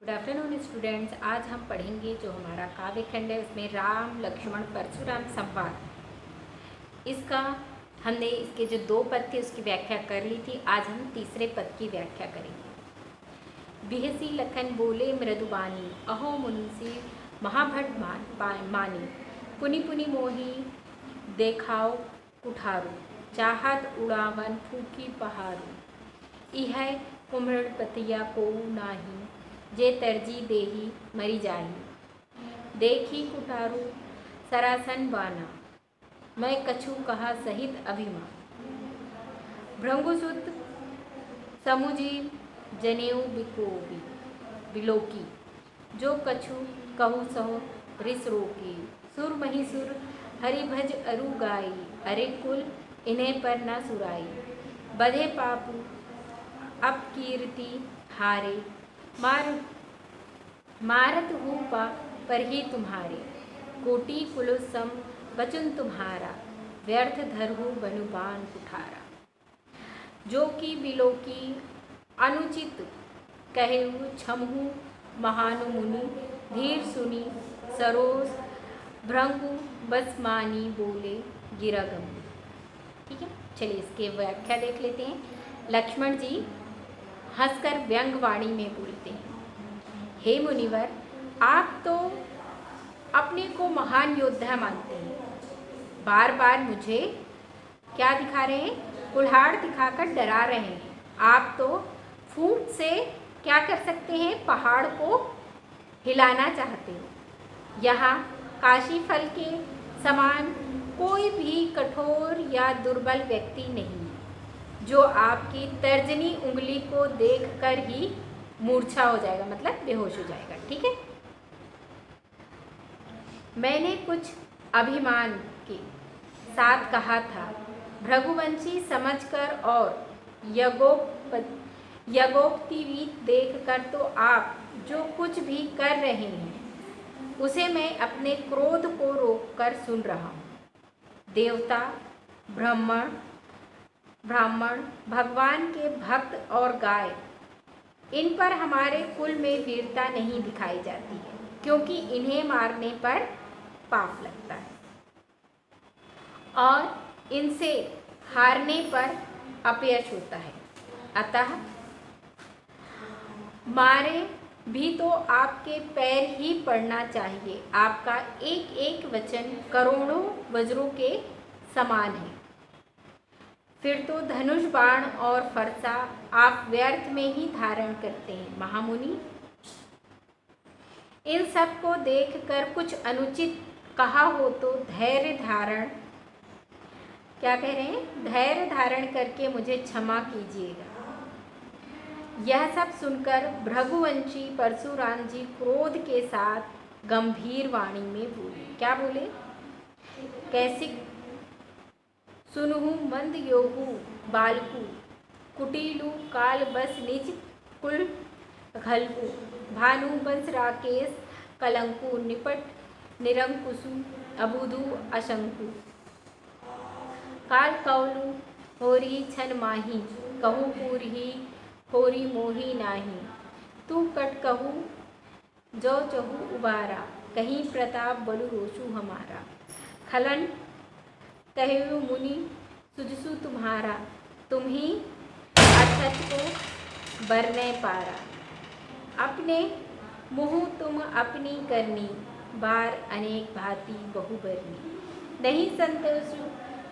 Good afternoon students. आज हम पढ़ेंगे जो हमारा काव्य खंड है उसमें राम लक्ष्मण परशुराम संवाद। इसका हमने इसके जो 2 पद थे उसकी व्याख्या कर ली थी। आज हम तीसरे पद की व्याख्या करेंगे। बिहसी लखन बोले मृदुबानी, अहो मुंशी महाभट मानी। पुनि पुनि मोही देखाओ कुठारू, चाहत उड़ावन फूकी पहारू। इह कुम्हड़ पतिया को नाही, जे तरजी देही मरी जाही। देखी कुटारू सरासन बाना, मैं कछु कहा सहित अभिमान। भृंगुसुत समुजीव जनेऊ बिकोबी बिलोकी, जो कछु कहु सहो रिस रोकी। सुर महिसुर हरिभज अरु गाई, अरे कुल इन्हें पर न सुराई। बधे पापू अपकीर्ति हारे, मारत हूँ पा पर ही तुम्हारे। कोटि कुलसम बचन तुम्हारा, व्यर्थ धरहु बनुबान कुठारा। जो कि बिलोकी अनुचित कहु, छमहु महानु मुनि। धीर सुनी सरोज भृंगु बस मानी, बोले गिरगम। ठीक है, चलिए इसके व्याख्या देख लेते हैं। लक्ष्मण जी हंसकर व्यंग वाणी में बोलते हैं, हे मुनिवर, आप तो अपने को महान योद्धा मानते हैं, बार बार मुझे क्या दिखा रहे हैं? कुल्हाड़ दिखाकर डरा रहे हैं। आप तो फूंक से क्या कर सकते हैं? पहाड़ को हिलाना चाहते हैं। यहाँ काशी फल के समान कोई भी कठोर या दुर्बल व्यक्ति नहीं, जो आपकी तर्जनी उंगली को देखकर ही मूर्छा हो जाएगा, मतलब बेहोश हो जाएगा। ठीक है, मैंने कुछ अभिमान के साथ कहा था, भृगुवंशी समझकर और यगोक्तिवीत देखकर तो आप जो कुछ भी कर रहे हैं उसे मैं अपने क्रोध को रोककर सुन रहा हूँ। देवता, ब्राह्मण, भगवान के भक्त और गाय, इन पर हमारे कुल में वीरता नहीं दिखाई जाती है, क्योंकि इन्हें मारने पर पाप लगता है और इनसे हारने पर अपयश होता है। अतः मारे भी तो आपके पैर ही पड़ना चाहिए। आपका एक एक वचन करोड़ों वज्रों के समान है। फिर तो धनुष बाण और फरसा आप व्यर्थ में ही धारण करते हैं। महामुनि, इन सब को देखकर कुछ अनुचित कहा हो तो धैर्य धारण, क्या कह रहे हैं? धैर्य धारण करके मुझे क्षमा कीजिएगा। यह सब सुनकर भृगुवंशी परशुराम जी क्रोध के साथ गंभीर वाणी में बोले। क्या बोले? कैसे सुनहु मंद योगु बालकु, कुटिलु काल बस निज कुल घलकु। भानु बंस राकेश कलंकु, निपट निरंकुशु अबुधु अशंकु। काल कौलु होरी छन माही, कहु पूरही होरी मोही नाही। तू कट कहू जो चहु उबारा, कहीं प्रताप बलु रोषु हमारा। खलन कहु मुनि सुजसु तुम्हारा, तुम ही अछत को बरने पारा। अपने मुँह तुम अपनी करनी, बार अनेक भांति बहुबरनी। नहीं संतोषु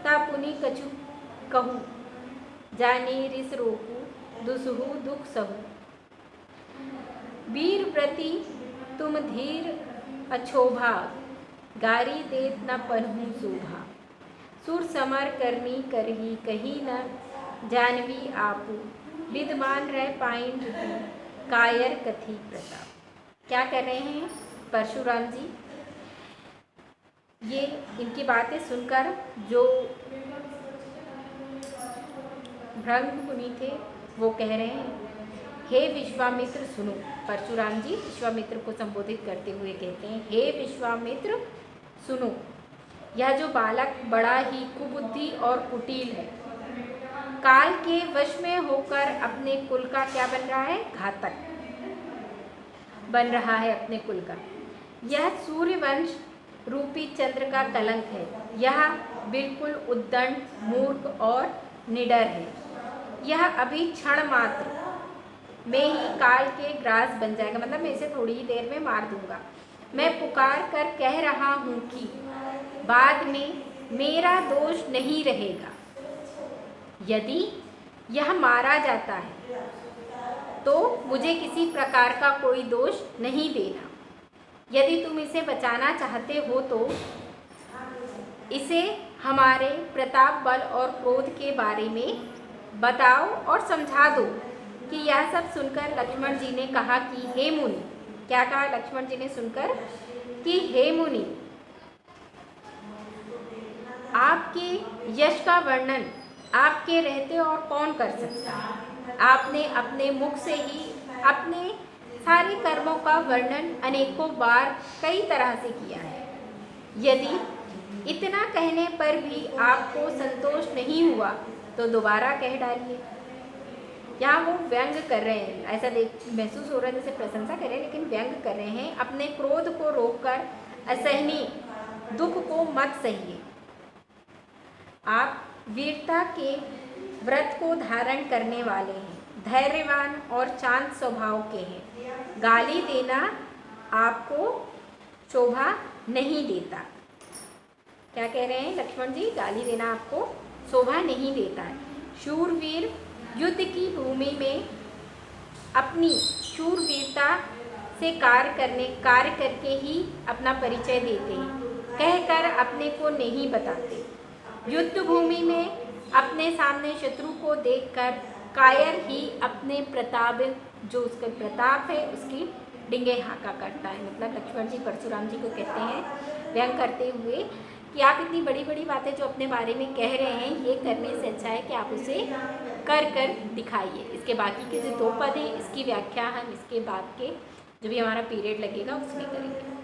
ता पुनि कछु कहू, जाने रिस रोकू दुसहु दुख सहु। वीर प्रति तुम धीर अछोभा, गारी देत न पनहु शोभा। सुर समर करनी करही, कही न जानवी आपू। विद्वान रह पाइन ऋतु, कायर कथी प्रताप। क्या कर रहे हैं परशुराम जी? ये इनकी बातें सुनकर जो भृंग मुनि थे वो कह रहे हैं, हे विश्वामित्र सुनो। परशुराम जी विश्वामित्र को संबोधित करते हुए कहते हैं, हे विश्वामित्र सुनो, यह जो बालक बड़ा ही कुबुद्धि और कुटिल है, काल के वश में होकर अपने कुल का क्या बन रहा है? घातक। बन रहा है अपने कुल का। यह सूर्यवंश रूपी चंद्र का कलंक है। यह बिल्कुल उद्दंड, मूर्ख और निडर है। यह अभी क्षण मात्र में ही काल के ग्रास बन जाएगा, मतलब मैं इसे थोड़ी ही देर में मार दूंगा। मैं पुकार कर कह रहा हूँ कि बाद में मेरा दोष नहीं रहेगा। यदि यह मारा जाता है तो मुझे किसी प्रकार का कोई दोष नहीं देना। यदि तुम इसे बचाना चाहते हो तो इसे हमारे प्रताप, बल और क्रोध के बारे में बताओ और समझा दो। कि यह सब सुनकर लक्ष्मण जी ने कहा कि हे मुनि, क्या कहा लक्ष्मण जी ने सुनकर कि हे मुनि, आपके यश का वर्णन आपके रहते और कौन कर सकता है। आपने अपने मुख से ही अपने सारे कर्मों का वर्णन अनेकों बार कई तरह से किया है। यदि इतना कहने पर भी आपको संतोष नहीं हुआ तो दोबारा कह डालिए। यहाँ वो व्यंग कर रहे हैं, ऐसा महसूस हो रहा है जैसे प्रशंसा कर रहे हैं, लेकिन व्यंग कर रहे हैं। अपने क्रोध को रोककर असहनीय दुख को मत सहिए। आप वीरता के व्रत को धारण करने वाले हैं, धैर्यवान और शांत स्वभाव के हैं। गाली देना आपको शोभा नहीं देता। क्या कह रहे हैं लक्ष्मण जी? गाली देना आपको शोभा नहीं देता है। शूरवीर युद्ध की भूमि में अपनी शूरवीरता से कार्य करके ही अपना परिचय देते हैं, कहकर अपने को नहीं बताते। युद्ध भूमि में अपने सामने शत्रु को देखकर कायर ही अपने प्रताप, जो उसका प्रताप है, उसकी डिंगे हाँका करता है। मतलब लक्ष्मण जी परशुराम जी को कहते हैं व्यंग करते हुए कि आप इतनी बड़ी बड़ी बातें जो अपने बारे में कह रहे हैं, ये करने से अच्छा है कि आप उसे कर दिखाइए। इसके बाकी के जो 2 पद हैं, इसकी व्याख्या हम इसके बाद के जो भी हमारा पीरियड लगेगा उसमें करेंगे।